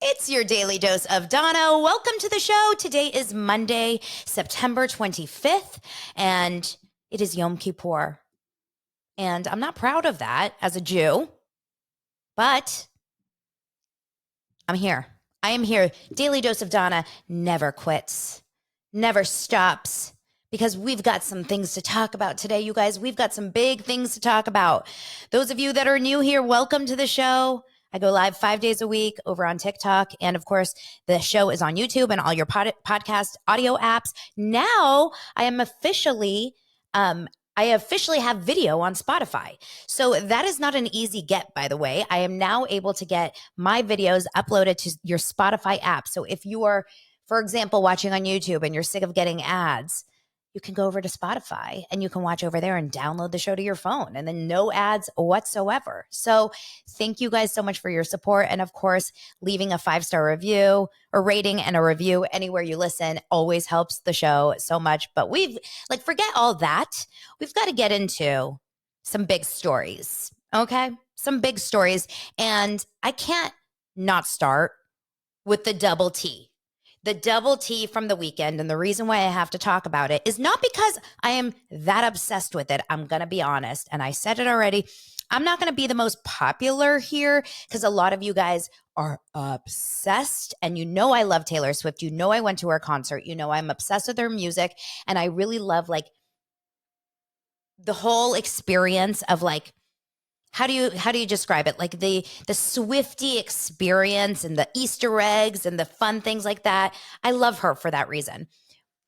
It's your daily dose of Donna. Welcome to the show. Today is Monday, September 25th, and it is Yom Kippur. And I'm not proud of that as a Jew, but I'm here. I am here. Daily dose of Donna never quits, never stops, because we've got some things to talk about today, you guys. We've got some big things to talk about. Those of you that are new here, welcome to the show. I go live 5 days a week over on TikTok. And of course, the show is on YouTube and all your podcast audio apps. Now I officially have video on Spotify. So that is not an easy get, by the way. I am now able to get my videos uploaded to your Spotify app. So if you are, for example, watching on YouTube and you're sick of getting ads, you can go over to Spotify and you can watch over there and download the show to your phone, and then no ads whatsoever. So thank you guys so much for your support. And of course, leaving a 5-star review or rating and a review anywhere you listen always helps the show so much. But forget all that. We've got to get into some big stories. Okay. Some big stories. And I can't not start with the double T. The double T from the weekend. And the reason why I have to talk about it is not because I am that obsessed with it. I'm going to be honest. And I said it already. I'm not going to be the most popular here because a lot of you guys are obsessed. And you know I love Taylor Swift. You know I went to her concert. You know I'm obsessed with her music. And I really love the whole experience of how do you describe it? Like the Swiftie experience and the Easter eggs and the fun things like that. I love her for that reason.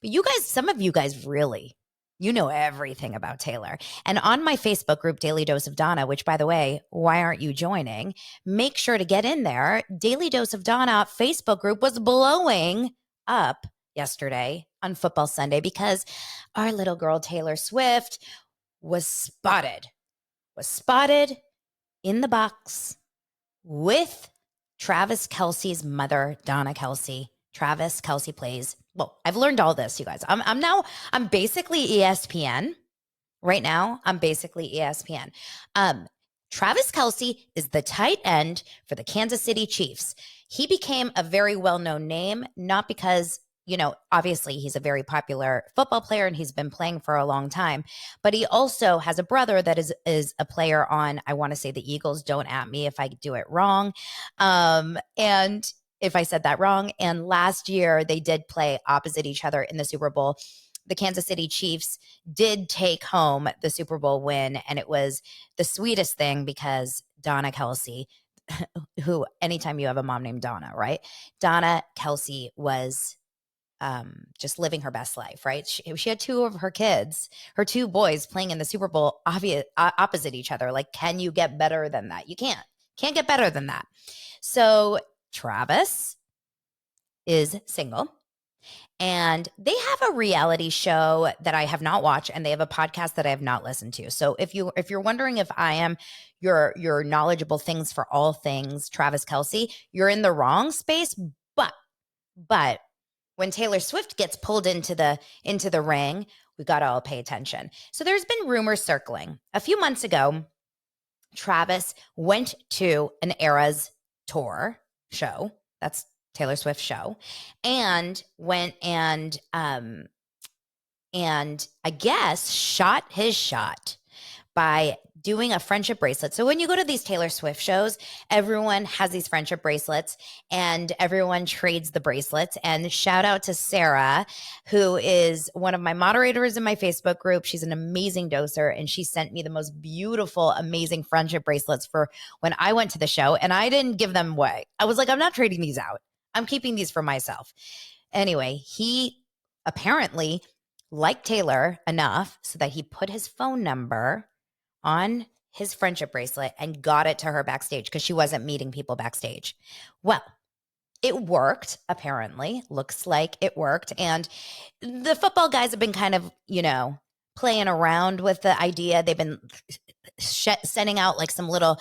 But you guys, some of you guys really, you know everything about Taylor. And on my Facebook group, Daily Dose of Donna, which by the way, why aren't you joining? Make sure to get in there. Daily Dose of Donna Facebook group was blowing up yesterday on Football Sunday because our little girl Taylor Swift was spotted in the box with Travis Kelce's mother, Donna Kelce. Travis Kelce plays. Well, I've learned all this, you guys. I'm basically ESPN right now. I'm basically ESPN. Travis Kelce is the tight end for the Kansas City Chiefs. He became a very well-known name, not because obviously he's a very popular football player and he's been playing for a long time, but he also has a brother that is a player on, I want to say the Eagles. Don't at me if I do it wrong. And if I said that wrong. And last year they did play opposite each other in the Super Bowl. The Kansas City Chiefs did take home the Super Bowl win. And it was the sweetest thing because Donna Kelce, who anytime you have a mom named Donna, right? Donna Kelce was just living her best life, right? She had 2 of her kids, her 2 boys playing in the Super Bowl opposite each other. Like, can you get better than that? You can't get better than that. So Travis is single and they have a reality show that I have not watched and they have a podcast that I have not listened to. So if you're wondering if I am your knowledgeable things for all things Travis Kelce, you're in the wrong space, but when Taylor Swift gets pulled into the ring, we got to all pay attention. So there's been rumors circling. A few months ago, Travis went to an Eras tour show. That's Taylor Swift's show. And went and I guess shot his shot by doing a friendship bracelet. So when you go to these Taylor Swift shows, everyone has these friendship bracelets and everyone trades the bracelets. And shout out to Sarah, who is one of my moderators in my Facebook group. She's an amazing doser and she sent me the most beautiful, amazing friendship bracelets for when I went to the show, and I didn't give them away. I was like, I'm not trading these out. I'm keeping these for myself. Anyway, he apparently liked Taylor enough so that he put his phone number on his friendship bracelet and got it to her backstage because she wasn't meeting people backstage. Well, it worked, apparently. Looks like it worked. And the football guys have been kind of, playing around with the idea. They've been sending out some little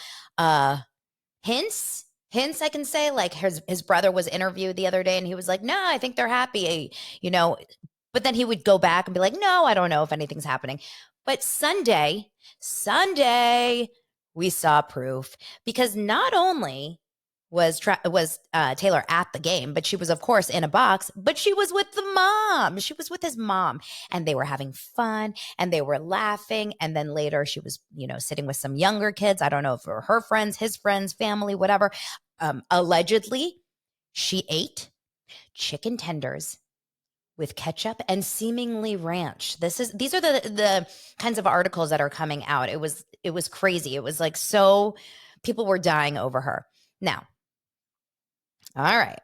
hints, I can say. Like his brother was interviewed the other day and he was like, no, I think they're happy, but then he would go back and be like, no, I don't know if anything's happening. But Sunday, we saw proof because not only was Taylor at the game, but she was, of course, in a box, but she was with the mom. She was with his mom, and they were having fun and they were laughing. And then later she was, sitting with some younger kids. I don't know if it were her friends, his friends, family, whatever. Allegedly, she ate chicken tenders with ketchup and seemingly ranch. These are the kinds of articles that are coming out. It was crazy. It was like, so people were dying over her. Now, all right.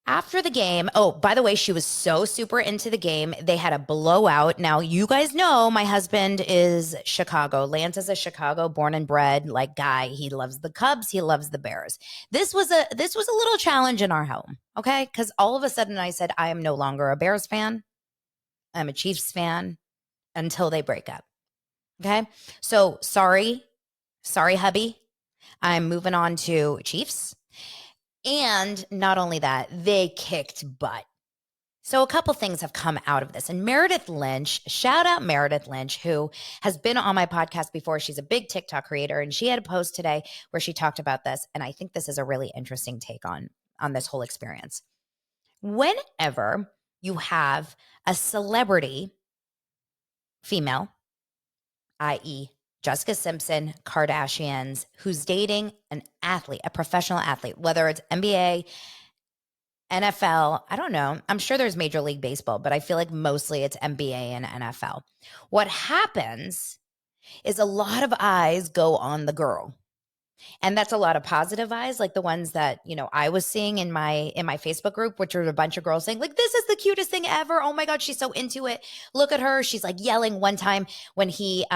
After the game, oh, by the way, she was so super into the game. They had a blowout. Now, you guys know my husband is Chicago. Lance is a Chicago born and bred guy. He loves the Cubs. He loves the Bears. This was a little challenge in our home, okay? Because all of a sudden I said, I am no longer a Bears fan. I'm a Chiefs fan until they break up, okay? So sorry, hubby. I'm moving on to Chiefs. And not only that, they kicked butt. So a couple things have come out of this. And Meredith Lynch, shout out Meredith Lynch, who has been on my podcast before. She's a big TikTok creator, and she had a post today where she talked about this. And I think this is a really interesting take on this whole experience. Whenever you have a celebrity female, i.e., Jessica Simpson, Kardashians, who's dating an athlete, a professional athlete, whether it's NBA, NFL, I don't know. I'm sure there's Major League Baseball, but I feel like mostly it's NBA and NFL. What happens is a lot of eyes go on the girl. And that's a lot of positive eyes, like the ones that, I was seeing in my Facebook group, which are a bunch of girls saying, this is the cutest thing ever. Oh my God, she's so into it. Look at her. She's yelling one time when he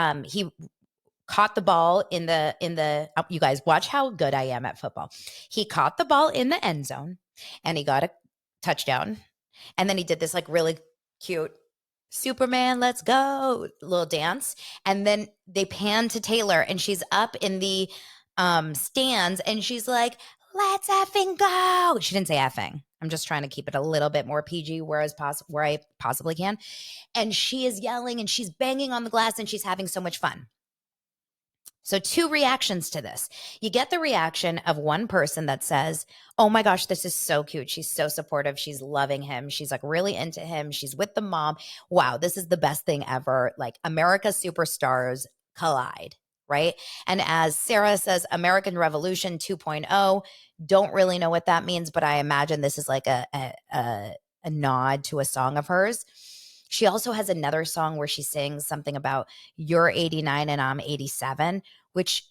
caught the ball in the you guys watch how good I am at football. He caught the ball in the end zone and he got a touchdown. And then he did this really cute Superman, let's go little dance. And then they pan to Taylor and she's up in the stands and she's like, let's effing go. She didn't say effing. I'm just trying to keep it a little bit more PG where I possibly can. And she is yelling and she's banging on the glass and she's having so much fun. So 2 reactions to this. You get the reaction of one person that says, oh my gosh, this is so cute. She's so supportive. She's loving him. She's really into him. She's with the mom. Wow, this is the best thing ever. America's superstars collide, right? And as Sarah says, American Revolution 2.0, don't really know what that means, but I imagine this is a nod to a song of hers. She also has another song where she sings something about you're 89 and I'm 87, which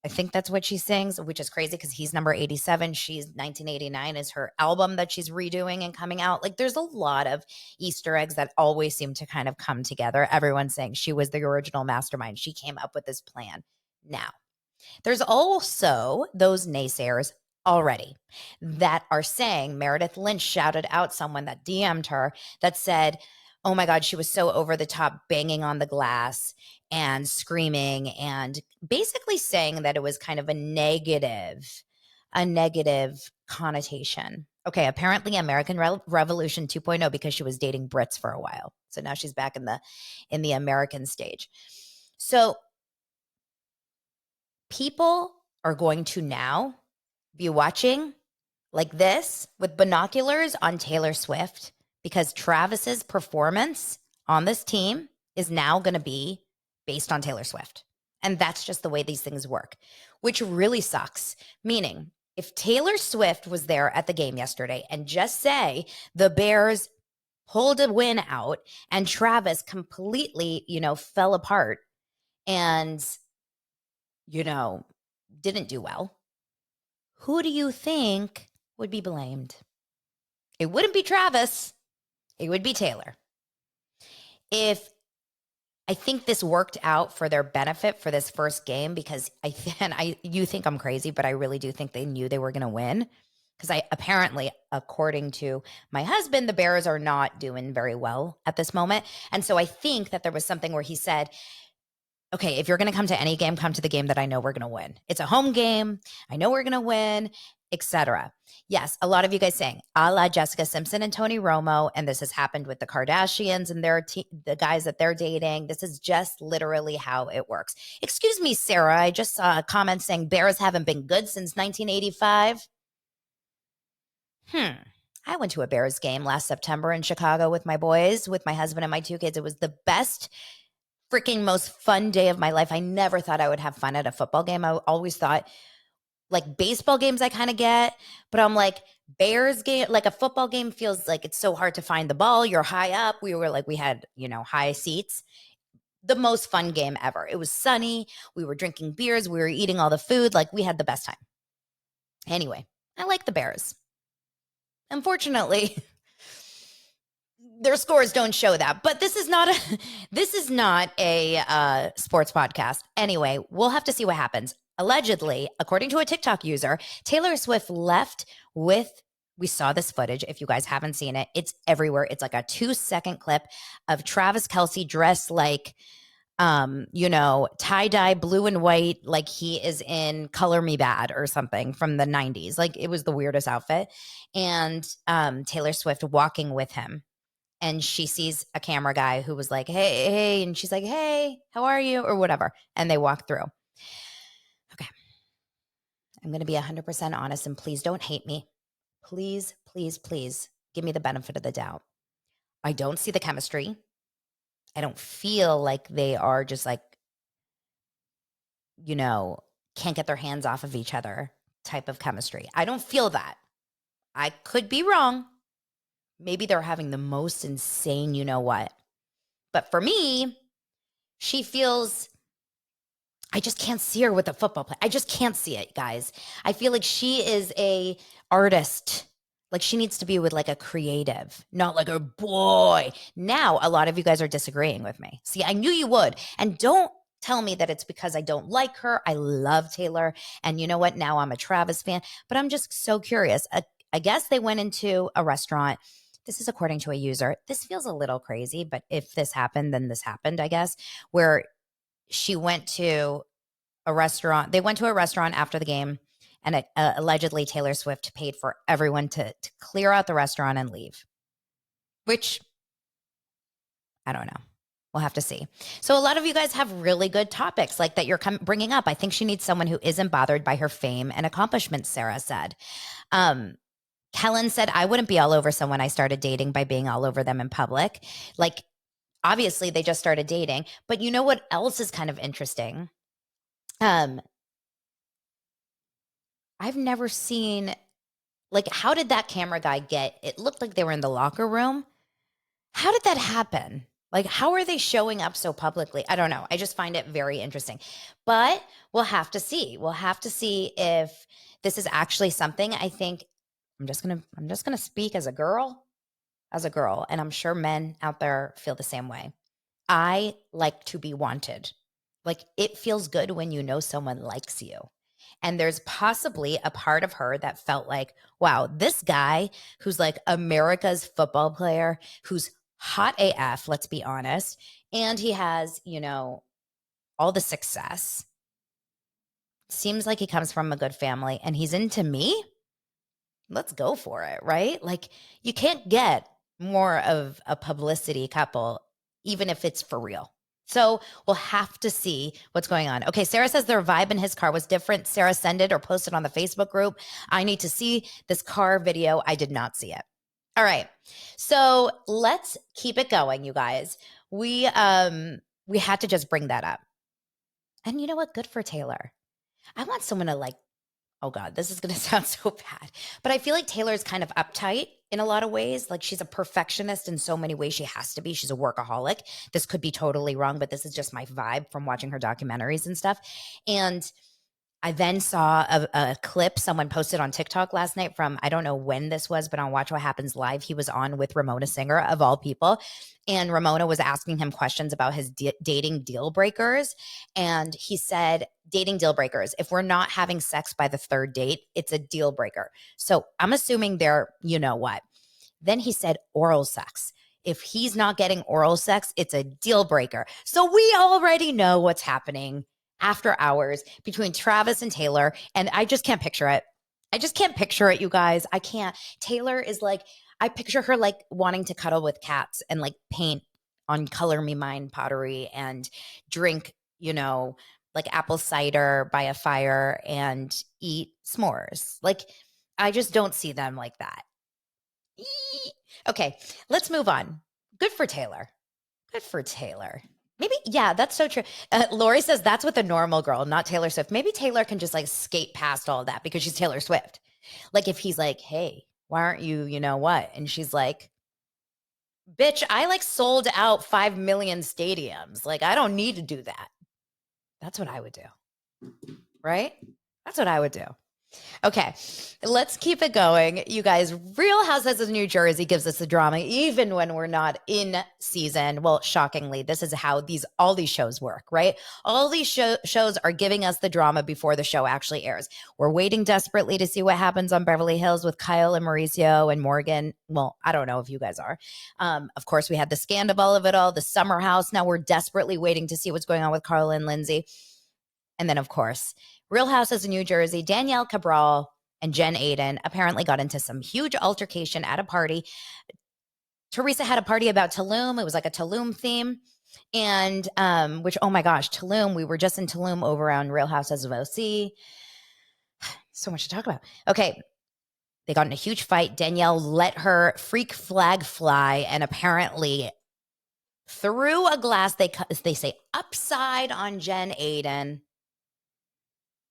I think that's what she sings, which is crazy because he's number 87. She's 1989 is her album that she's redoing and coming out. There's a lot of Easter eggs that always seem to kind of come together. Everyone's saying she was the original mastermind. She came up with this plan. Now, there's also those naysayers already that are saying Meredith Lynch shouted out someone that DM'd her that said, oh my God, she was so over the top banging on the glass and screaming and basically saying that it was kind of a negative connotation. Okay, apparently American Revolution 2.0 because she was dating Brits for a while. So now she's back in the American stage. So people are going to now be watching this with binoculars on Taylor Swift, because Travis's performance on this team is now going to be based on Taylor Swift. And that's just the way these things work, which really sucks. Meaning, if Taylor Swift was there at the game yesterday and just say the Bears pulled a win out and Travis completely, fell apart and, didn't do well, who do you think would be blamed? It wouldn't be Travis. It would be Taylor. I think this worked out for their benefit for this first game because you think I'm crazy, but I really do think they knew they were going to win. Because apparently, according to my husband, the Bears are not doing very well at this moment. And so I think that there was something where he said, okay, if you're going to come to any game, come to the game that I know we're going to win. It's a home game. I know we're going to win, etc. Yes, a lot of you guys saying, a la Jessica Simpson and Tony Romo, and this has happened with the Kardashians and the guys that they're dating. This is just literally how it works. Excuse me, Sarah, I just saw a comment saying Bears haven't been good since 1985. I went to a Bears game last September in Chicago with my boys, with my husband and my 2 kids. It was the best freaking most fun day of my life. I never thought I would have fun at a football game. I always thought, like, baseball games I kind of get, but I'm like, Bears game, like a football game feels like it's so hard to find the ball. You're high up. We had, high seats. The most fun game ever. It was sunny. We were drinking beers. We were eating all the food. Like, we had the best time. Anyway, I like the Bears. Unfortunately, their scores don't show that, but this is not a sports podcast. Anyway, we'll have to see what happens. Allegedly, according to a TikTok user, Taylor Swift left with, we saw this footage. If you guys haven't seen it, it's everywhere. It's like a 2-second clip of Travis Kelce dressed like, tie-dye blue and white, like he is in Color Me Bad or something from the 90s. Like, it was the weirdest outfit. And Taylor Swift walking with him. And she sees a camera guy who was like, hey, and she's like, hey, how are you? Or whatever. And they walk through. Okay. I'm going to be 100% honest, and please don't hate me. Please, please, please give me the benefit of the doubt. I don't see the chemistry. I don't feel like they are just like, can't get their hands off of each other type of chemistry. I don't feel that. I could be wrong. Maybe they're having the most insane what. But for me, she feels, I just can't see her with a football player. I just can't see it, guys. I feel like she is a artist. Like, she needs to be with like a creative, not like a boy. Now, a lot of you guys are disagreeing with me. See, I knew you would. And don't tell me that it's because I don't like her. I love Taylor. And you know what? Now I'm a Travis fan. But I'm just so curious. I guess they went into a restaurant. This is according to a user. This feels a little crazy, but if this happened, then this happened, I guess, where she went to a restaurant. They went to a restaurant after the game, and allegedly Taylor Swift paid for everyone to clear out the restaurant and leave, which I don't know. We'll have to see. So a lot of you guys have really good topics like that you're bringing up. I think she needs someone who isn't bothered by her fame and accomplishments, Sarah said. Kellen said, I wouldn't be all over someone I started dating by being all over them in public. Like, obviously, they just started dating. But you know what else is kind of interesting? I've never seen, like, how did that camera guy it looked like they were in the locker room. How did that happen? Like, how are they showing up so publicly? I don't know. I just find it very interesting. But we'll have to see. We'll have to see if this is actually something. I think I'm just gonna speak as a girl, and I'm sure men out there feel the same way. I like to be wanted. Like, it feels good when you know someone likes you. And there's possibly a part of her that felt like, wow, this guy who's like America's football player, who's hot AF, let's be honest, and he has, all the success. Seems like he comes from a good family and he's into me. Let's go for it, right? Like, you can't get more of a publicity couple, even if it's for real. So we'll have to see what's going on. Okay, Sarah says their vibe in his car was different. Sarah, send it or post it on the Facebook group. I need to see this car video. I did not see it. All right, so let's keep it going, you guys. We had to just bring that up. And you know what? Good for Taylor. I want someone to like, oh God, this is going to sound so bad, but I feel like Taylor is kind of uptight in a lot of ways. Like, she's a perfectionist in so many ways. She has to be. She's a workaholic. This could be totally wrong, but this is just my vibe from watching her documentaries and stuff. And I then saw a clip someone posted on TikTok last night from, I don't know when this was, but on Watch What Happens Live, he was on with Ramona Singer, of all people. And Ramona was asking him questions about his dating deal breakers. And he said, dating deal breakers, if we're not having sex by the third date, it's a deal breaker. So I'm assuming they're, you know what. Then he said oral sex. If he's not getting oral sex, it's a deal breaker. So we already know what's happening after hours between Travis and Taylor. And I just can't picture it. I just can't picture it, you guys. I can't. Taylor is like, I picture her like wanting to cuddle with cats and like paint on Color Me Mine pottery and drink, like apple cider by a fire and eat s'mores. Like, I just don't see them like that. Okay, let's move on. Good for Taylor. Good for Taylor. Maybe, yeah, that's so true. Lori says that's with a normal girl, not Taylor Swift. Maybe Taylor can just like skate past all of that because she's Taylor Swift. Like if he's like, hey, why aren't you know what? And she's like, bitch, I like sold out 5 million stadiums. Like I don't need to do that. That's what I would do. Right? That's what I would do. Okay, let's keep it going. You guys, Real Housewives of New Jersey gives us the drama even when we're not in season. Well, shockingly, this is how all these shows work, right? All these shows are giving us the drama before the show actually airs. We're waiting desperately to see what happens on Beverly Hills with Kyle and Mauricio and Morgan. Well, I don't know if you guys are. Of course, we had the scandal of it all, the summer house. Now we're desperately waiting to see what's going on with Carla and Lindsay. And then, of course, Real Houses of New Jersey, Danielle Cabral and Jen Aiden apparently got into some huge altercation at a party. Teresa had a party about Tulum. It was like a Tulum theme. And which, oh my gosh, Tulum, we were just in Tulum over on Real Houses of OC. So much to talk about. Okay. They got in a huge fight. Danielle let her freak flag fly and apparently threw a glass, they say, upside on Jen Aiden.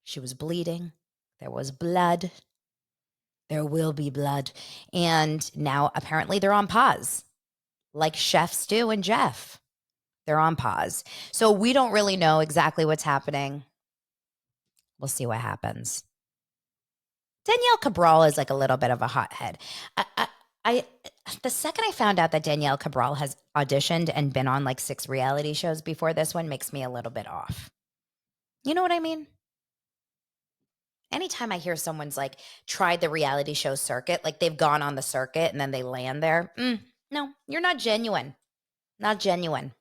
She was bleeding. There was blood. There will be blood. And now apparently they're on pause, like Chef Stu and Jeff. They're on pause. So we don't really know exactly what's happening. We'll see what happens. Danielle Cabral is like a little bit of a hothead. The second I found out that Danielle Cabral has auditioned and been on like 6 reality shows before this one makes me a little bit off. You know what I mean? Anytime I hear someone's like tried the reality show circuit, like they've gone on the circuit and then they land there, no, you're not genuine. Not genuine.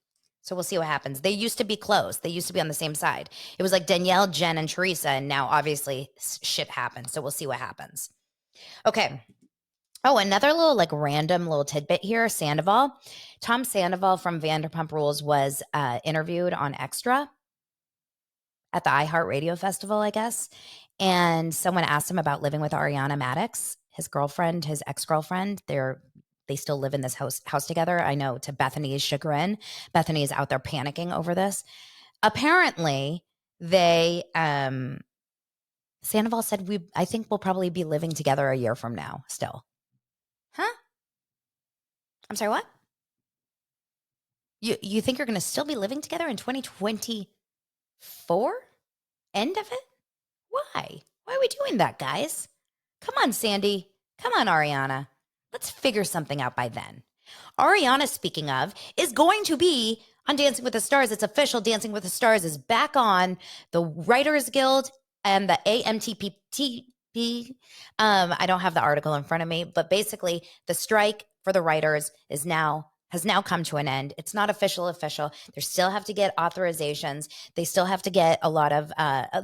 So we'll see what happens. They used to be close. They used to be on the same side. It was like Danielle, Jen, and Teresa, and now obviously shit happens. So we'll see what happens. Okay. Oh, another little like random little tidbit here. Sandoval. Tom Sandoval from Vanderpump Rules was interviewed on Extra at the iHeartRadio Festival, I guess. And someone asked him about living with Ariana Madix, his girlfriend, his ex-girlfriend. They still live in this house together. I know, to Bethany's chagrin. Bethany is out there panicking over this. Apparently, Sandoval said, I think we'll probably be living together a year from now still. Huh? I'm sorry, what? You think you're going to still be living together in 2024? End of it? Why? Why are we doing that, guys? Come on, Sandy. Come on, Ariana. Let's figure something out by then. Ariana, speaking of, is going to be on Dancing with the Stars. It's official. Dancing with the Stars is back on. The Writers Guild and the AMTP. I don't have the article in front of me, but basically the strike for the writers has now come to an end. It's not official. They still have to get authorizations. They still have to get a lot of,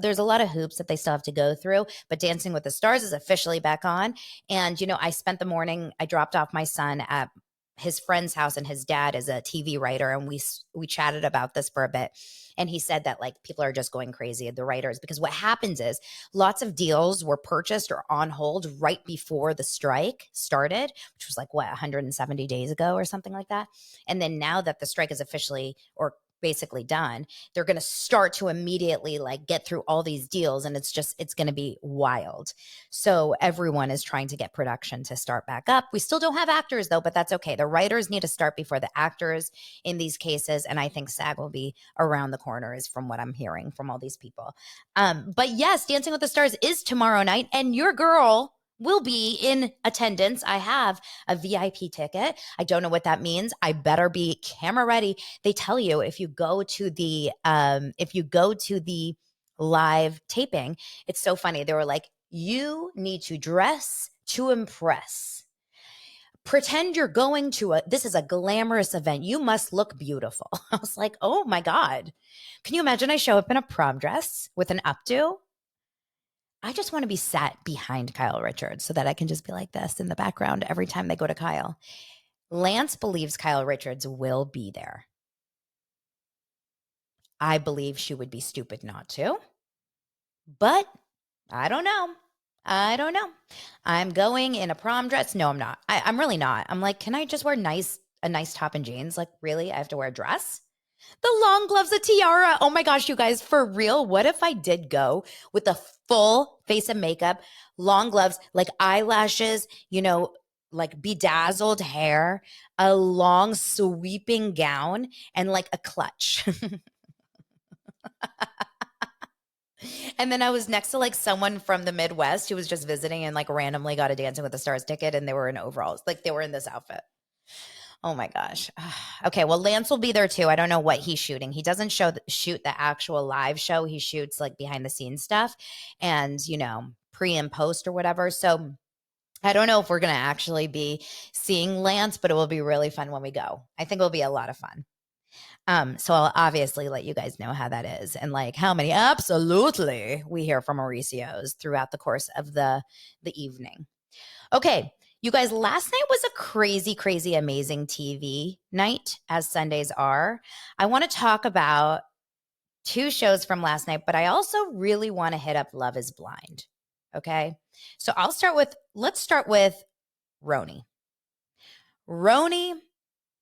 there's a lot of hoops that they still have to go through, but Dancing with the Stars is officially back on. And, I spent the morning, I dropped off my son at his friend's house, and his dad is a TV writer. And we chatted about this for a bit. And he said that like people are just going crazy at the writers, because what happens is lots of deals were purchased or on hold right before the strike started, which was like 170 days ago or something like that. And then now that the strike is officially or basically done, they're going to start to immediately like get through all these deals, and it's going to be wild. So everyone is trying to get production to start back up. We still don't have actors though, but that's okay. The writers need to start before the actors in these cases, and I think SAG will be around the corner, is from what I'm hearing from all these people. But yes, Dancing with the Stars is tomorrow night, and your girl will be in attendance. I have a VIP ticket. I don't know what that means. I better be camera ready. They tell you if you go to the live taping, it's so funny. They were like, you need to dress to impress. Pretend you're going to this is a glamorous event. You must look beautiful. I was like, oh my God. Can you imagine I show up in a prom dress with an updo? I just want to be sat behind Kyle Richards so that I can just be like this in the background every time they go to Kyle. Lance believes Kyle Richards will be there. I believe she would be stupid not to, but I don't know. I don't know. I'm going in a prom dress. No, I'm not. I'm really not. I'm like, can I just wear a nice top and jeans? Like, really? I have to wear a dress? The long gloves, a tiara. Oh my gosh, you guys, for real. What if I did go with a full face of makeup, long gloves, like eyelashes, like bedazzled hair, a long sweeping gown, and like a clutch. And then I was next to like someone from the Midwest who was just visiting and like randomly got a Dancing with the Stars ticket and they were in overalls. Like they were in this outfit. Oh my gosh. Okay, well Lance will be there too. I don't know what he's shooting. He doesn't shoot the actual live show. He shoots like behind the scenes stuff and, pre and post or whatever. So I don't know if we're going to actually be seeing Lance, but it will be really fun when we go. I think it'll be a lot of fun. So I'll obviously let you guys know how that is and like how many absolutely we hear from Mauricio's throughout the course of the evening. Okay, you guys, last night was a crazy, crazy, amazing TV night, as Sundays are. I want to talk about 2 shows from last night, but I also really want to hit up Love is Blind. Okay, so let's start with RHONY. RHONY,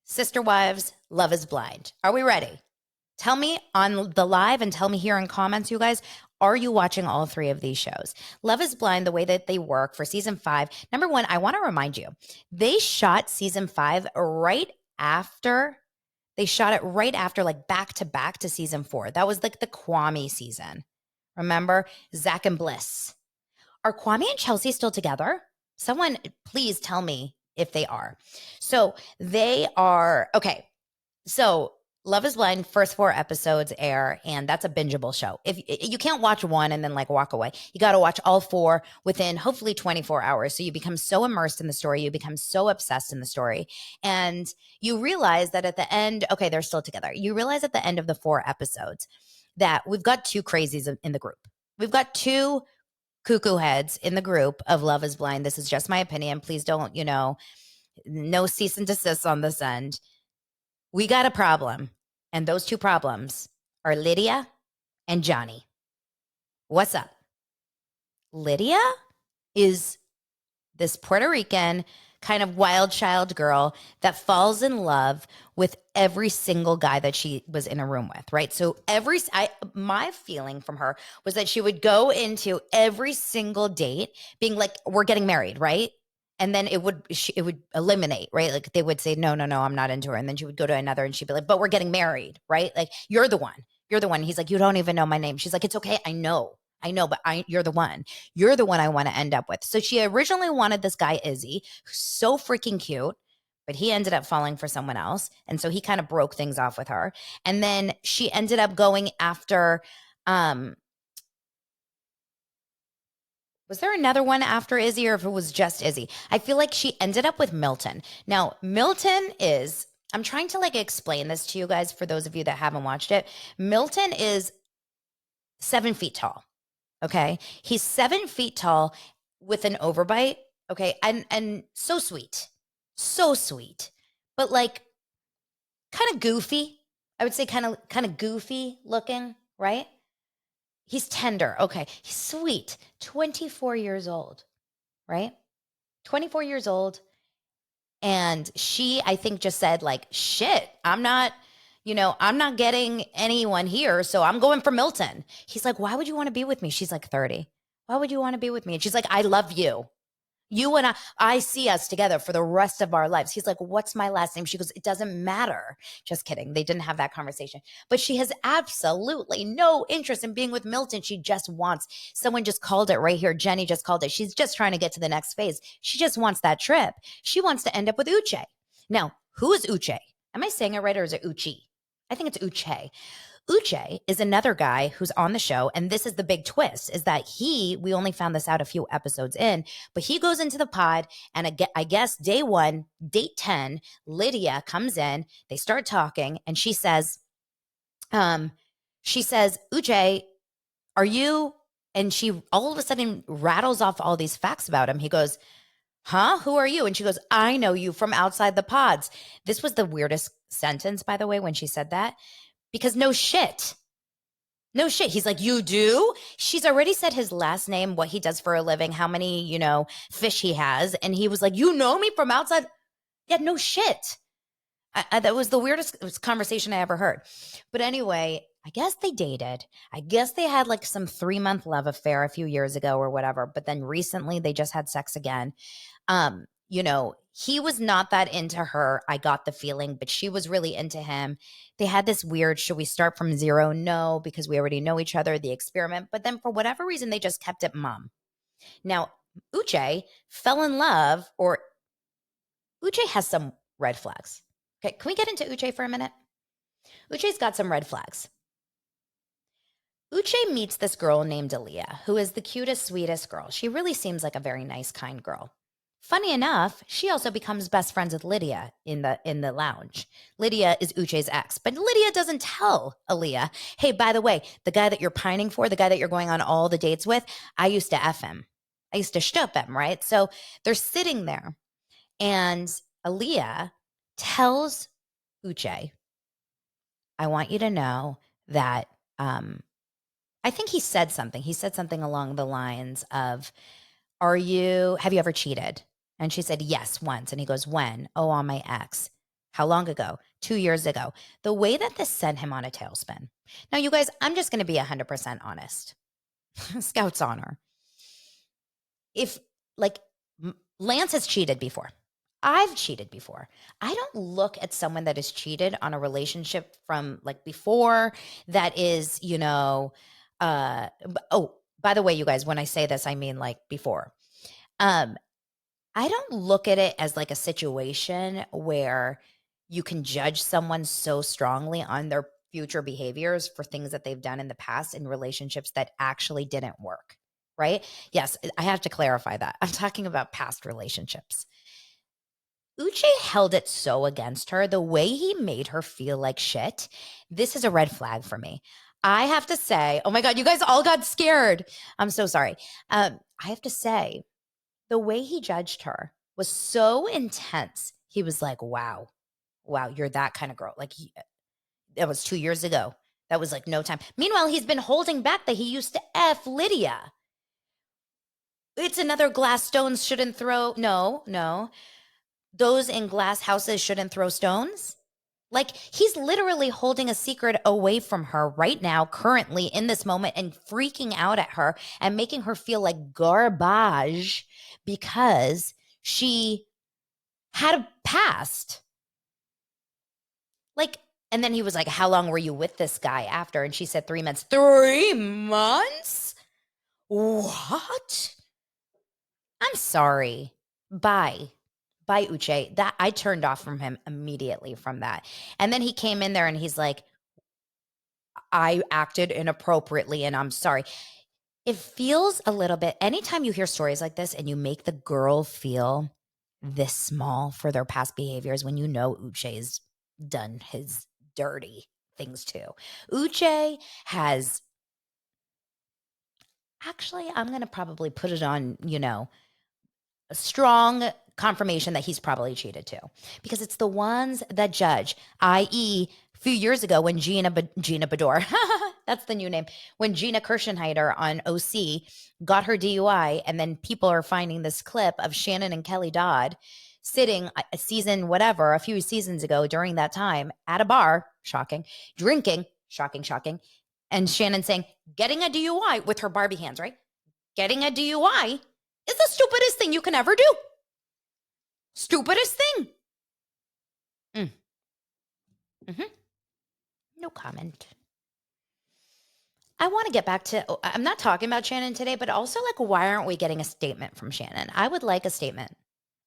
Sister Wives, Love is Blind. Are we ready? Tell me on the live and tell me here in comments, you guys, are you watching all 3 of these shows? Love is Blind, the way that they work for season 5. Number 1, I want to remind you, they shot season 5 right after, like back to back to season 4. That was like the Kwame season. Remember? Zach and Bliss. Are Kwame and Chelsea still together? Someone please tell me if they are. So they are, okay. So Love is Blind, first 4 episodes air, and that's a bingeable show. If you can't watch 1 and then like walk away, you got to watch all 4 within hopefully 24 hours. So you become so immersed in the story, you become so obsessed in the story, and you realize that at the end, okay, they're still together. You realize at the end of the 4 episodes that we've got 2 crazies in the group. We've got 2 cuckoo heads in the group of Love is Blind. This is just my opinion. Please don't, no cease and desist on this end. We got a problem, and those 2 problems are Lydia and Johnny. What's up? Lydia is this Puerto Rican kind of wild child girl that falls in love with every single guy that she was in a room with, right? So my feeling from her was that she would go into every single date being like, we're getting married, right? And then it would eliminate, right? Like they would say, no, I'm not into her. And then she would go to another and she'd be like, but we're getting married, right? Like, you're the one. He's like, you don't even know my name. She's like, it's okay. I know, but you're the one. You're the one I want to end up with. So she originally wanted this guy, Izzy, who's so freaking cute, but he ended up falling for someone else. And so he kind of broke things off with her. And then she ended up going after, was there another one after Izzy, or if it was just Izzy? I feel like she ended up with Milton. Now, Milton is, I'm trying to like explain this to you guys for those of you that haven't watched it. Milton is 7 feet tall. Okay. He's 7 feet tall with an overbite. Okay. And so sweet. So sweet. But like kind of goofy. I would say kind of goofy looking, right? He's tender. Okay. He's sweet. 24 years old, right? 24 years old. And she, I think, just said like, shit, I'm not getting anyone here. So I'm going for Milton. He's like, why would you want to be with me? She's like 30. Why would you want to be with me? And she's like, I love you. You and I see us together for the rest of our lives. He's like, what's my last name? She goes, it doesn't matter. Just kidding. They didn't have that conversation. But she has absolutely no interest in being with Milton. She just wants, someone just called it right here. Jenny just called it. She's just trying to get to the next phase. She just wants that trip. She wants to end up with Uche. Now, who is Uche? Am I saying it right, or is it Uchi? I think it's Uche. Uche is another guy who's on the show, and this is the big twist, is that we only found this out a few episodes in, but he goes into the pod, and I guess day 1, date 10, Lydia comes in, they start talking, and she says, Uche, are you And she all of a sudden rattles off all these facts about him. He goes, huh? Who are you? And she goes, I know you from outside the pods. This was the weirdest sentence, by the way, when she said that, because no shit. No shit. He's like, you do? She's already said his last name, what he does for a living, how many, fish he has. And he was like, you know me from outside? Yeah, no shit. That was the weirdest conversation I ever heard. But anyway, I guess they dated. I guess they had like some 3-month love affair a few years ago or whatever. But then recently they just had sex again. He was not that into her. I got the feeling, but she was really into him. They had this weird, should we start from zero? No, because we already know each other, the experiment. But then for whatever reason, they just kept it mom. Now, Uche fell in love, or Uche has some red flags. Okay, can we get into Uche for a minute? Uche's got some red flags. Uche meets this girl named Aaliyah, who is the cutest, sweetest girl. She really seems like a very nice, kind girl. Funny enough, she also becomes best friends with Lydia in the lounge. Lydia is Uche's ex, but Lydia doesn't tell Aaliyah, hey, by the way, the guy that you're pining for, the guy that you're going on all the dates with, I used to F him. I used to shtup him, right? So they're sitting there, and Aaliyah tells Uche, I want you to know that I think he said something. He said something along the lines of, have you ever cheated? And she said, yes, once. And he goes, when? Oh, on my ex. How long ago? 2 years ago. The way that this sent him on a tailspin. Now, you guys, I'm just going to be 100% honest. Scout's honor. If Lance has cheated before. I've cheated before. I don't look at someone that has cheated on a relationship from before that is, by the way, you guys, when I say this, I mean before. I don't look at it as a situation where you can judge someone so strongly on their future behaviors for things that they've done in the past in relationships that actually didn't work, right? Yes, I have to clarify that. I'm talking about past relationships. Uche held it so against her, the way he made her feel like shit. This is a red flag for me. I have to say, oh my God, you guys all got scared. I'm so sorry. I have to say, the way he judged her was so intense. He was like, wow, you're that kind of girl. That was 2 years ago. That was no time. Meanwhile, he's been holding back that he used to F Lydia. It's another glass stones shouldn't throw. No. Those in glass houses shouldn't throw stones. He's literally holding a secret away from her right now, currently in this moment, and freaking out at her and making her feel like garbage because she had a past. And then he was like, how long were you with this guy after? And she said 3 months. 3 months? What? I'm sorry. Bye, Uche. That I turned off from him immediately from that. And then he came in there and he's like, I acted inappropriately and I'm sorry. It feels a little bit, anytime you hear stories like this and you make the girl feel this small for their past behaviors, when you know Uche's done his dirty things too. Uche has, actually, I'm going to probably put it on, a strong confirmation that he's probably cheated too, because it's the ones that judge, i.e., a few years ago when Gina Bador, that's the new name, when Gina Kirschenheiter on OC got her DUI, and then people are finding this clip of Shannon and Kelly Dodd sitting a season, whatever, a few seasons ago during that time at a bar, shocking, drinking, shocking, and Shannon saying, getting a DUI with her Barbie hands, right? Getting a DUI is the stupidest thing you can ever do. Stupidest thing. No comment. I want to get back to, I'm not talking about Shannon today, but also why aren't we getting a statement from Shannon? I would like a statement.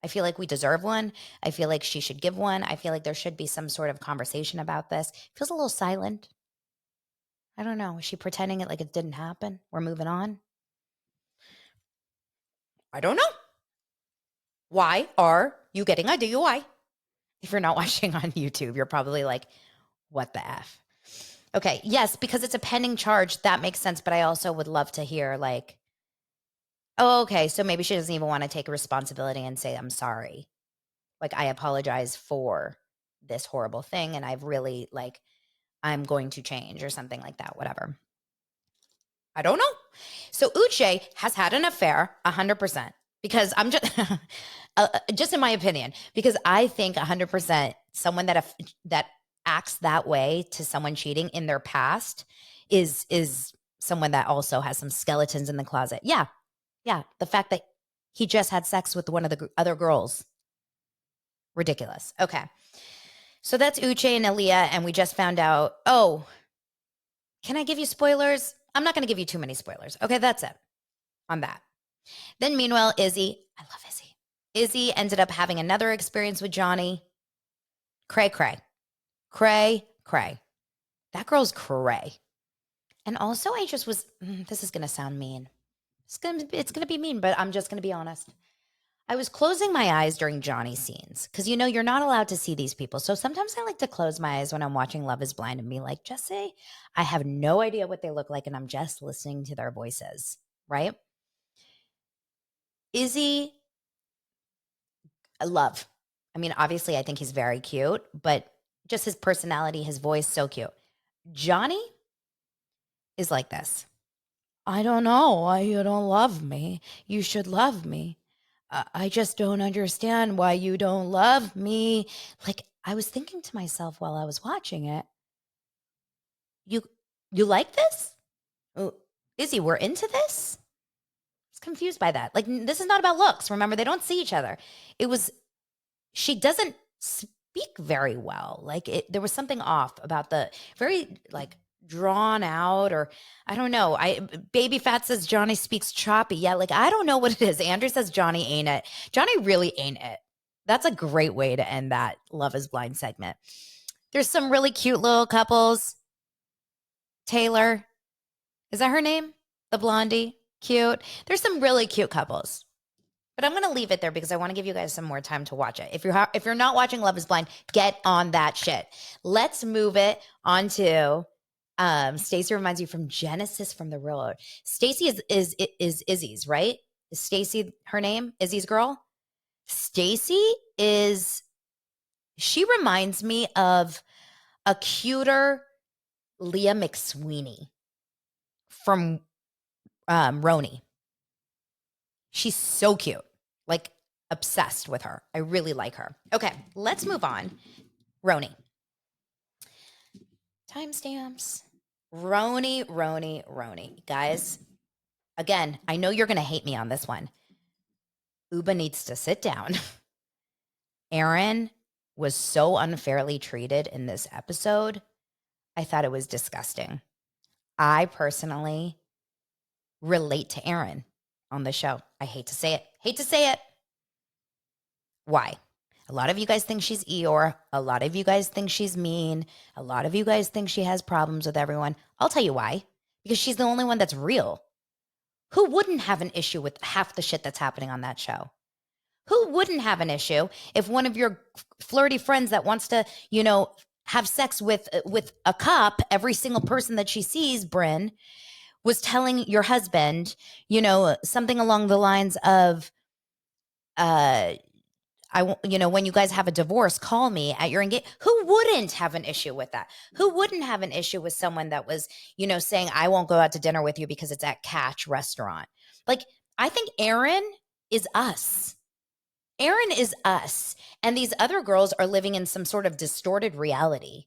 I feel like we deserve one. I feel like she should give one. I feel like there should be some sort of conversation about this. It feels a little silent. I don't know. Is she pretending it like it didn't happen? We're moving on. I don't know. Why are you getting a DUI? If you're not watching on YouTube, you're probably like, what the F? Okay. Yes, because it's a pending charge. That makes sense. But I also would love to hear, like, oh, okay. So maybe she doesn't even want to take responsibility and say, I'm sorry. Like, I apologize for this horrible thing. And I've really, like, I'm going to change or something like that. Whatever. I don't know. So Uche has had an affair 100% because I'm just in my opinion, because I think 100% someone that acts that way to someone cheating in their past is someone that also has some skeletons in the closet. Yeah. Yeah. The fact that he just had sex with one of the other girls. Ridiculous. Okay. So that's Uche and Aaliyah. And we just found out, oh, can I give you spoilers? I'm not going to give you too many spoilers. Okay. That's it on that. Then meanwhile, Izzy, I love Izzy. Izzy ended up having another experience with Johnny. Cray, cray. Cray, cray. That girl's cray. And also, I just was, this is going to sound mean. It's gonna be mean, but I'm just going to be honest. I was closing my eyes during Johnny's scenes because, you know, you're not allowed to see these people. So sometimes I like to close my eyes when I'm watching Love is Blind and be like, Jesse, I have no idea what they look like and I'm just listening to their voices, right? Izzy, I love. I mean, obviously, I think he's very cute, but just his personality, his voice, so cute. Johnny is like this. I don't know why you don't love me. You should love me. I just don't understand why you don't love me. Like, I was thinking to myself while I was watching it, you like this? Oh, Izzy, we're into this? I was confused by that. Like, this is not about looks. Remember, they don't see each other. It was, she doesn't speak very well. Like, there was something off about the very, like, drawn out, or I don't know. Baby Fat says Johnny speaks choppy. Yeah, like, I don't know what it is. Andrew says Johnny ain't it. Johnny really ain't it. That's a great way to end that Love is Blind segment. There's some really cute little couples. Taylor, is that her name? The blondie, cute. There's some really cute couples. But I'm going to leave it there because I want to give you guys some more time to watch it. If you're not watching Love is Blind, get on that shit. Let's move it on to Stacey reminds you from Genesis from the Real. Stacey is Izzy's, right? Is Stacey her name? Izzy's girl? Stacey she reminds me of a cuter Leah McSweeney from RHONY. She's so cute. Like, obsessed with her. I really like her. Okay, let's move on. RHONY. Timestamps. RHONY. Guys, again, I know you're going to hate me on this one. Uba needs to sit down. Aaron was so unfairly treated in this episode. I thought it was disgusting. I personally relate to Aaron on the show. I hate to say it. Why? A lot of you guys think she's Eeyore. A lot of you guys think she's mean. A lot of you guys think she has problems with everyone. I'll tell you why. Because she's the only one that's real. Who wouldn't have an issue with half the shit that's happening on that show? Who wouldn't have an issue if one of your flirty friends that wants to, you know, have sex with a cop, every single person that she sees, Bryn, was telling your husband, you know, something along the lines of, when you guys have a divorce, call me at your engagement. Who wouldn't have an issue with that? Who wouldn't have an issue with someone that was, you know, saying, I won't go out to dinner with you because it's at Catch restaurant? Like, I think Aaron is us. Aaron is us. And these other girls are living in some sort of distorted reality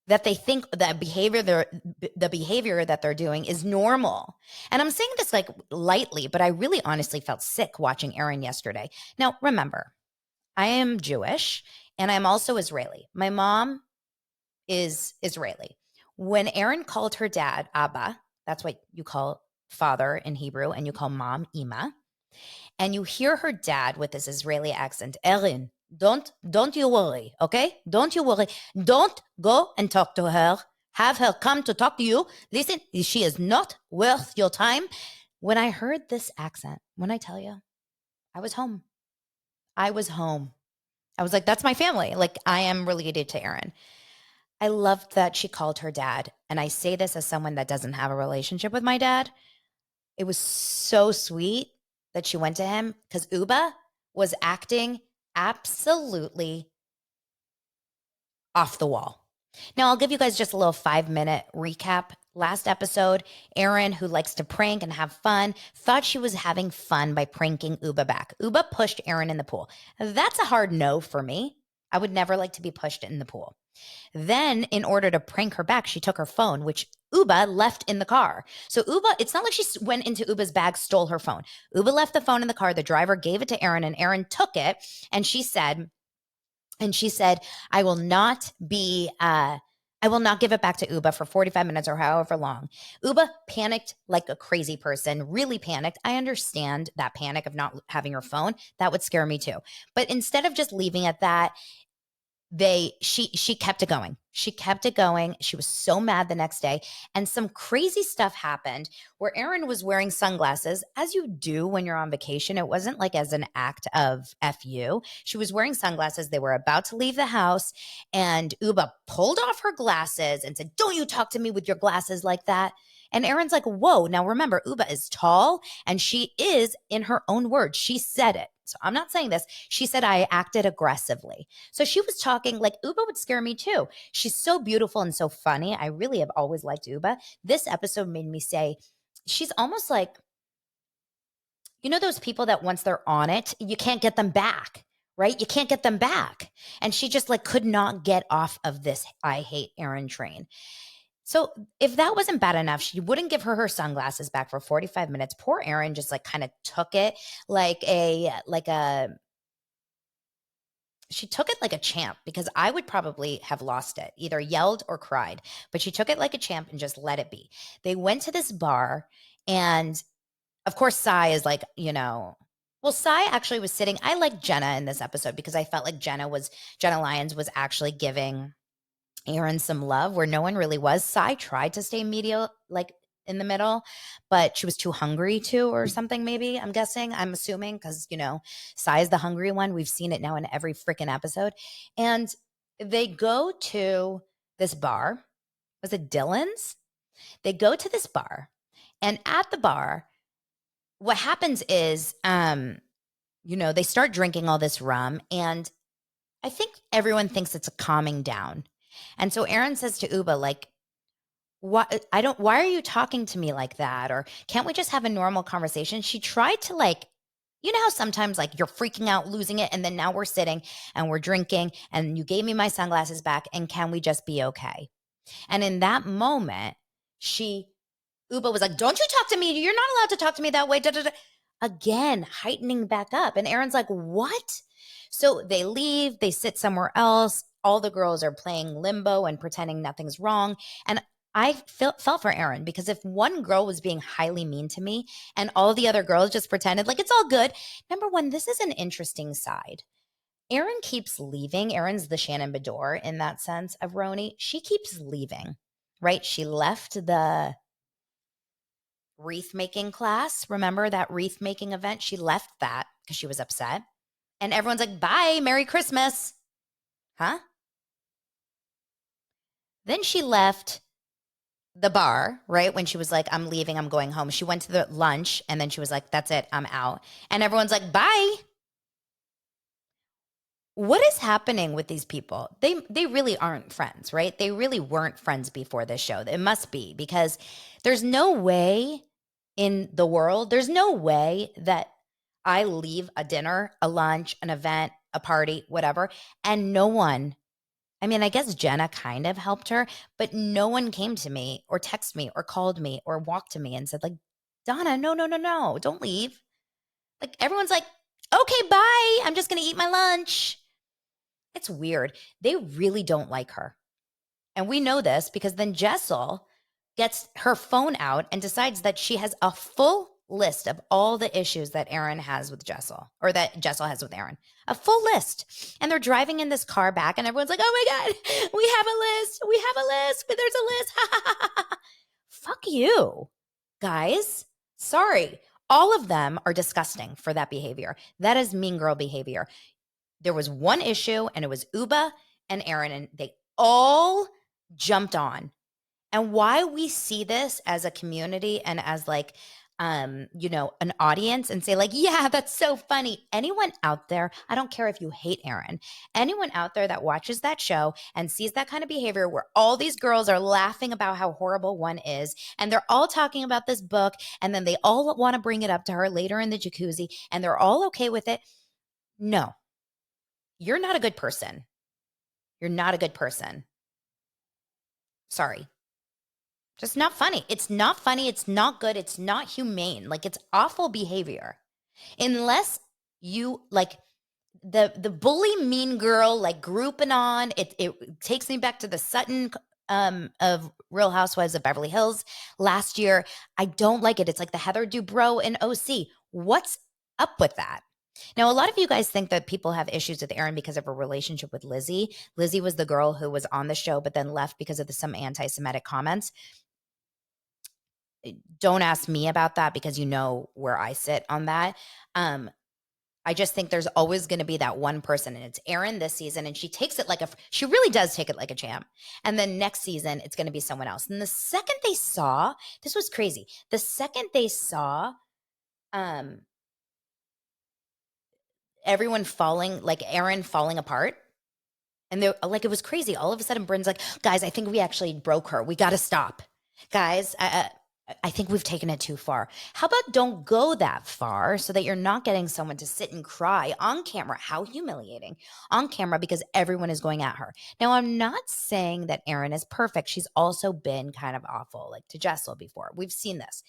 that they think that the behavior that they're doing is normal. And I'm saying this like lightly, but I really honestly felt sick watching Aaron yesterday. Now, remember, I am Jewish and I'm also Israeli. My mom is Israeli. When Aaron called her dad Abba, that's what you call father in Hebrew, and you call mom Ima, and you hear her dad with this Israeli accent, Aaron, don't you worry, okay? Don't you worry. Don't go and talk to her. Have her come to talk to you. Listen, she is not worth your time. When I heard this accent, when I tell you, I was home. I was like, that's my family. Like, I am related to Aaron. I loved that she called her dad. And I say this as someone that doesn't have a relationship with my dad. It was so sweet that she went to him because Uba was acting absolutely off the wall. Now, I'll give you guys just a little 5-minute recap. Last episode, Erin, who likes to prank and have fun, thought she was having fun by pranking Uba back. Uba pushed Erin in the pool. That's a hard no for me. I would never like to be pushed in the pool. Then, in order to prank her back, she took her phone, which Uba left in the car. So Uba, it's not like she went into Uba's bag, stole her phone. Uba left the phone in the car. The driver gave it to Erin, and Erin took it. And she said, I will not give it back to Uba for 45 minutes or however long. Uba panicked like a crazy person, really panicked. I understand that panic of not having her phone. That would scare me too. But instead of just leaving at that, she kept it going. She kept it going. She was so mad the next day. And some crazy stuff happened where Erin was wearing sunglasses, as you do when you're on vacation. It wasn't like as an act of FU. She was wearing sunglasses. They were about to leave the house. And Uba pulled off her glasses and said, "Don't you talk to me with your glasses like that." And Erin's like, whoa. Now remember, Uba is tall and she is, in her own words, she said it. So I'm not saying this. She said, I acted aggressively. So she was talking like Uba would scare me too. She's so beautiful and so funny. I really have always liked Uba. This episode made me say, she's almost like, you know, those people that once they're on it, you can't get them back, right? You can't get them back. And she just like could not get off of this I hate Erin train. So if that wasn't bad enough, she wouldn't give her sunglasses back for 45 minutes. Poor Erin just like kind of took it she took it like a champ, because I would probably have lost it, either yelled or cried, but she took it like a champ and just let it be. They went to this bar, and of course, Sai is like, Sai actually was sitting. I like Jenna in this episode because I felt like Jenna Lyons was actually giving Erin some love where no one really was. Sai tried to stay media, like in the middle, but she was too hungry to, or something, maybe. I'm assuming, because, Sai is the hungry one. We've seen it now in every freaking episode. And they go to this bar. Was it Dylan's? They go to this bar. And at the bar, what happens is, they start drinking all this rum. And I think everyone thinks it's a calming down. And so Erin says to Uba, like, why are you talking to me like that? Or can't we just have a normal conversation? She tried to, like, you know how sometimes like you're freaking out, losing it, and then now we're sitting and we're drinking and you gave me my sunglasses back, and can we just be okay? And in that moment, Uba was like, don't you talk to me. You're not allowed to talk to me that way. Da, da, da. Again, heightening back up. And Erin's like, what? So they leave, they sit somewhere else. All the girls are playing limbo and pretending nothing's wrong. And I felt for Erin, because if one girl was being highly mean to me and all the other girls just pretended like it's all good, number one, this is an interesting side. Erin keeps leaving. Erin's the Shannon Bedore in that sense of RHONY. She keeps leaving, right? She left the wreath making class. Remember that wreath making event? She left that because she was upset. And everyone's like, bye, Merry Christmas. Huh? Then she left the bar, right? When she was like, I'm leaving, I'm going home. She went to the lunch, and then she was like, that's it, I'm out. And everyone's like, bye. What is happening with these people? They really aren't friends, right? They really weren't friends before this show. It must be, because there's no way in the world, there's no way that I leave a dinner, a lunch, an event, a party, whatever, and no one, I mean, I guess Jenna kind of helped her, but no one came to me or texted me or called me or walked to me and said, like, Donna, no, don't leave. Like, everyone's like, okay, bye. I'm just going to eat my lunch. It's weird. They really don't like her. And we know this because then Jessel gets her phone out and decides that she has a full list of all the issues that Erin has with Jessel, or that Jessel has with Erin. A full list. And they're driving in this car back, and everyone's like, oh my God, we have a list, but there's a list. Fuck you, guys. Sorry. All of them are disgusting for that behavior. That is mean girl behavior. There was one issue, and it was Uba and Erin, and they all jumped on. And why we see this as a community and as like, an audience and say like, yeah, that's so funny. Anyone out there, I don't care if you hate Aaron, anyone out there that watches that show and sees that kind of behavior where all these girls are laughing about how horrible one is, and they're all talking about this book, and then they all want to bring it up to her later in the jacuzzi, and they're all okay with it. No, you're not a good person. You're not a good person. Sorry. Just not funny. It's not funny. It's not good. It's not humane. Like, it's awful behavior. Unless you like the bully mean girl, like grouping on, it takes me back to the Sutton of Real Housewives of Beverly Hills last year. I don't like it. It's like the Heather Dubrow in OC. What's up with that? Now, a lot of you guys think that people have issues with Aaron because of a relationship with Lizzie. Lizzie was the girl who was on the show, but then left because of some anti-Semitic comments. Don't ask me about that because you know where I sit on that. I just think there's always going to be that one person, and it's Aaron this season, and she takes it she really does take it like a champ. And then next season, it's going to be someone else. And the second they saw, this was crazy. The second they saw, everyone falling, like Aaron falling apart, and they like, it was crazy. All of a sudden, Bryn's like, guys, I think we actually broke her. We got to stop, guys. I think we've taken it too far. How about don't go that far so that you're not getting someone to sit and cry on camera? How humiliating on camera because everyone is going at her. Now, I'm not saying that Erin is perfect. She's also been kind of awful, like to Jessel before. We've seen this.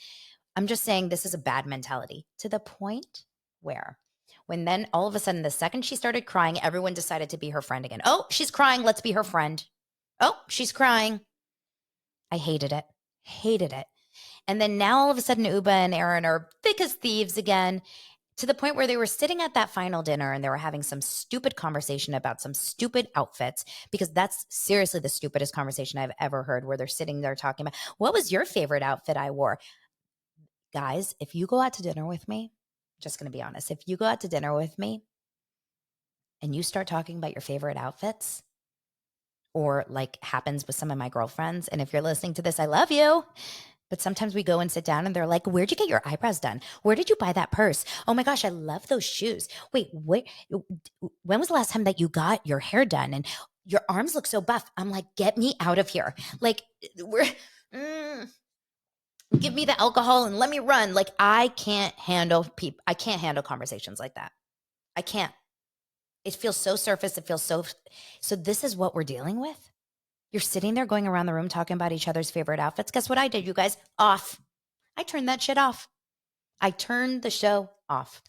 I'm just saying this is a bad mentality to the point where when then all of a sudden, the second she started crying, everyone decided to be her friend again. Oh, she's crying. Let's be her friend. Oh, she's crying. I hated it. Hated it. And then now all of a sudden, Uba and Aaron are thick as thieves again, to the point where they were sitting at that final dinner and they were having some stupid conversation about some stupid outfits, because that's seriously the stupidest conversation I've ever heard, where they're sitting there talking about, what was your favorite outfit I wore? Guys, if you go out to dinner with me, just going to be honest, if you go out to dinner with me and you start talking about your favorite outfits, or like happens with some of my girlfriends, and if you're listening to this, I love you. But sometimes we go and sit down and they're like, where'd you get your eyebrows done? Where did you buy that purse? Oh my gosh, I love those shoes. Wait, when was the last time that you got your hair done? And your arms look so buff. I'm like, get me out of here. Like, give me the alcohol and let me run. Like, I can't handle I can't handle conversations like that. I can't. It feels so surface. It feels so this is what we're dealing with. You're sitting there going around the room talking about each other's favorite outfits. Guess what I did, you guys? Off. I turned that shit off. I turned the show off.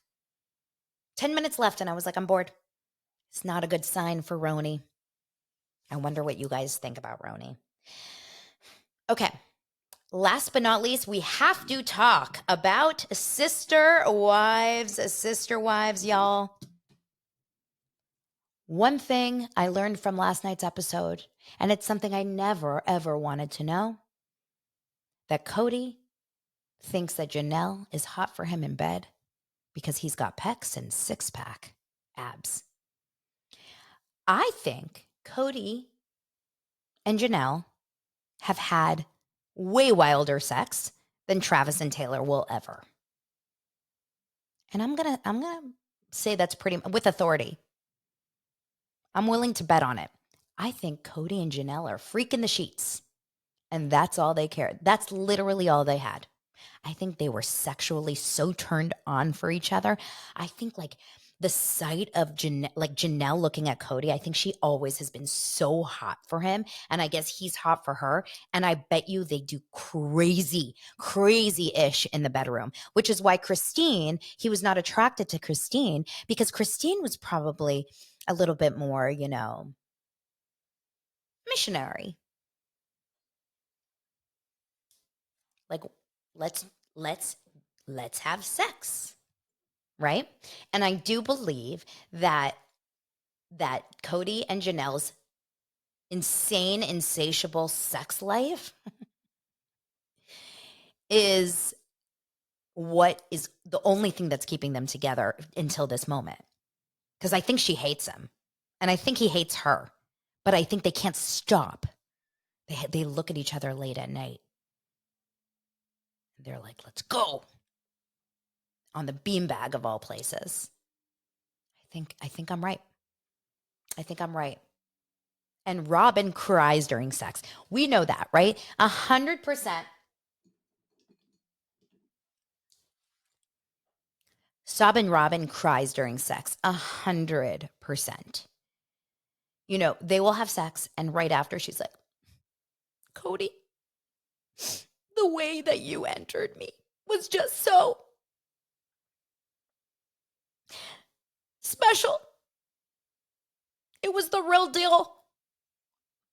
10 minutes left and I was like, I'm bored. It's not a good sign for RHONY. I wonder what you guys think about RHONY. Okay. Last but not least, we have to talk about sister wives, y'all. One thing I learned from last night's episode, and it's something I never, ever wanted to know, that Cody thinks that Janelle is hot for him in bed because he's got pecs and six-pack abs. I think Cody and Janelle have had way wilder sex than Travis and Taylor will ever. And I'm gonna say that's pretty, with authority. I'm willing to bet on it. I think Cody and Janelle are freaking the sheets. And that's all they cared. That's literally all they had. I think they were sexually so turned on for each other. I think like the sight of Janelle looking at Cody, I think she always has been so hot for him. And I guess he's hot for her. And I bet you they do crazy-ish in the bedroom, which is why he was not attracted to Christine, because Christine was probably a little bit more, missionary. Like, let's have sex, right? And I do believe that Cody and Janelle's insane, insatiable sex life is what is the only thing that's keeping them together until this moment. Because I think she hates him, and I think he hates her, but I think they can't stop. They look at each other late at night. They're like, let's go. On the beanbag of all places. I think I'm right. I think I'm right. And Robin cries during sex. We know that, right? 100%. Sobbin' Robin cries during sex. 100%. You know, they will have sex, and right after, she's like, Cody, the way that you entered me was just so special. It was the real deal.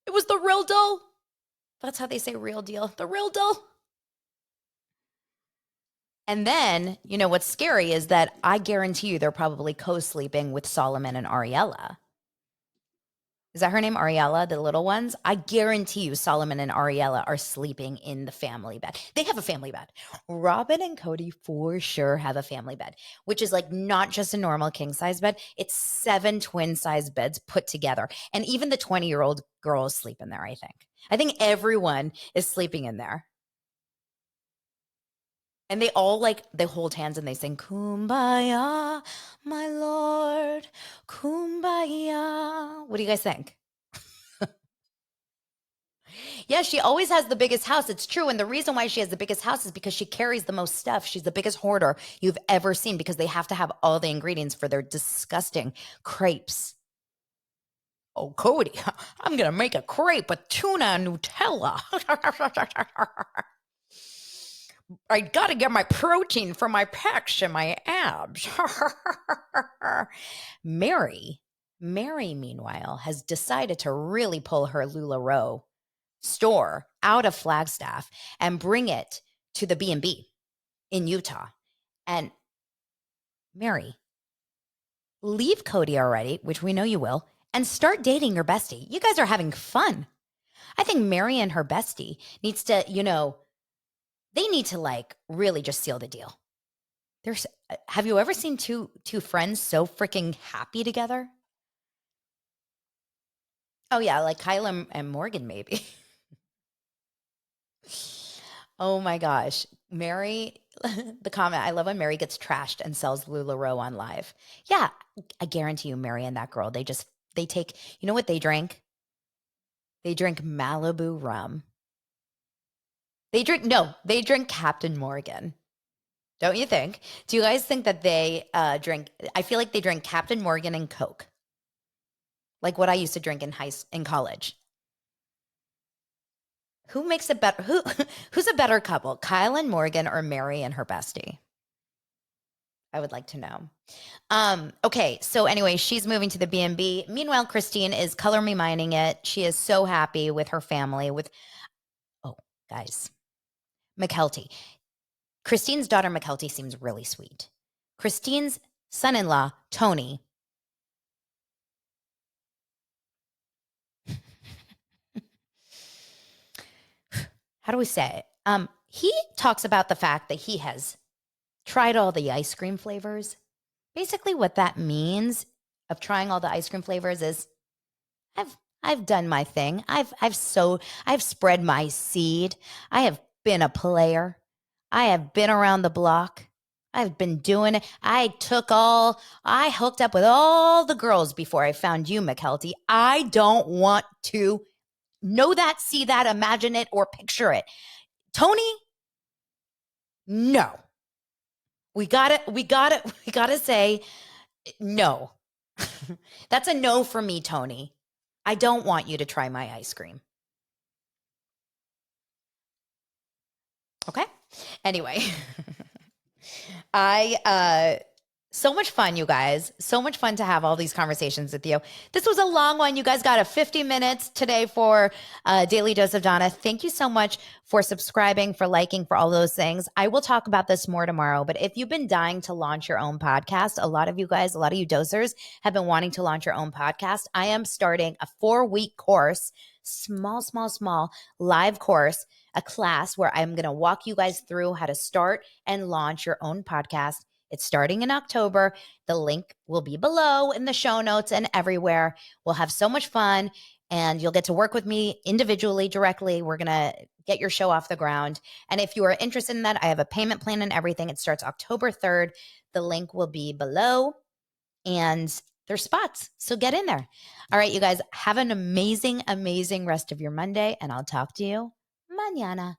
It was the real deal. That's how they say real deal. The real deal. And then, you know, what's scary is that I guarantee you they're probably co-sleeping with Solomon and Ariella. Is that her name, Ariella, the little ones? I guarantee you Solomon and Ariella are sleeping in the family bed. They have a family bed. Robin and Cody for sure have a family bed, which is like not just a normal king-size bed. It's 7 twin-size beds put together. And even the 20-year-old girls sleep in there, I think. I think everyone is sleeping in there. And they all they hold hands and they sing, Kumbaya, my Lord, Kumbaya. What do you guys think? Yeah, she always has the biggest house. It's true. And the reason why she has the biggest house is because she carries the most stuff. She's the biggest hoarder you've ever seen because they have to have all the ingredients for their disgusting crepes. Oh, Cody, I'm going to make a crepe with tuna and Nutella. I got to get my protein for my pecs and my abs. Mary, meanwhile, has decided to really pull her LuLaRoe store out of Flagstaff and bring it to the B&B in Utah. And Mary, leave Cody already, which we know you will, and start dating your bestie. You guys are having fun. I think Mary and her bestie needs to, they need to really just seal the deal. Have you ever seen two friends so freaking happy together? Oh yeah, like Kyle and Morgan maybe. Oh my gosh. Mary, the comment, I love when Mary gets trashed and sells LuLaRoe on live. Yeah, I guarantee you Mary and that girl, they take, you know what they drink? They drink Malibu rum. They drink Captain Morgan. Don't you think? Do you guys think that they drink? I feel like they drink Captain Morgan and Coke, like what I used to drink in college. Who makes it better? Who's a better couple, Kyle and Morgan or Mary and her bestie? I would like to know. Okay, so anyway, she's moving to the B&B. Meanwhile, Christine is color me mining it. She is so happy with her family. Oh, guys, McKelty. Christine's daughter, McKelty, seems really sweet. Christine's son-in-law, Tony. How do we say it? He talks about the fact that he has tried all the ice cream flavors. Basically, what that means of trying all the ice cream flavors is I've done my thing. I've spread my seed. I have been a player. I have been around the block. I've been doing it. I hooked up with all the girls before I found you, McKelty. I don't want to know that, see that, imagine it, or picture it. Tony, no. We gotta say no. That's a no for me, Tony. I don't want you to try my ice cream. Okay. Anyway, so much fun, you guys. So much fun to have all these conversations with you. This was a long one. You guys got a 50 minutes today for Daily Dose of Donna. Thank you so much for subscribing, for liking, for all those things. I will talk about this more tomorrow, but if you've been dying to launch your own podcast, a lot of you dosers have been wanting to launch your own podcast. I am starting a 4-week course, small live course, a class where I'm going to walk you guys through how to start and launch your own podcast. It's starting in October. The link will be below in the show notes and everywhere. We'll have so much fun. and you'll get to work with me individually, directly. We're going to get your show off the ground. And if you are interested in that, I have a payment plan and everything. It starts October 3rd. The link will be below, and there's spots. So get in there. All right, you guys, have an amazing, amazing rest of your Monday, and I'll talk to you mañana.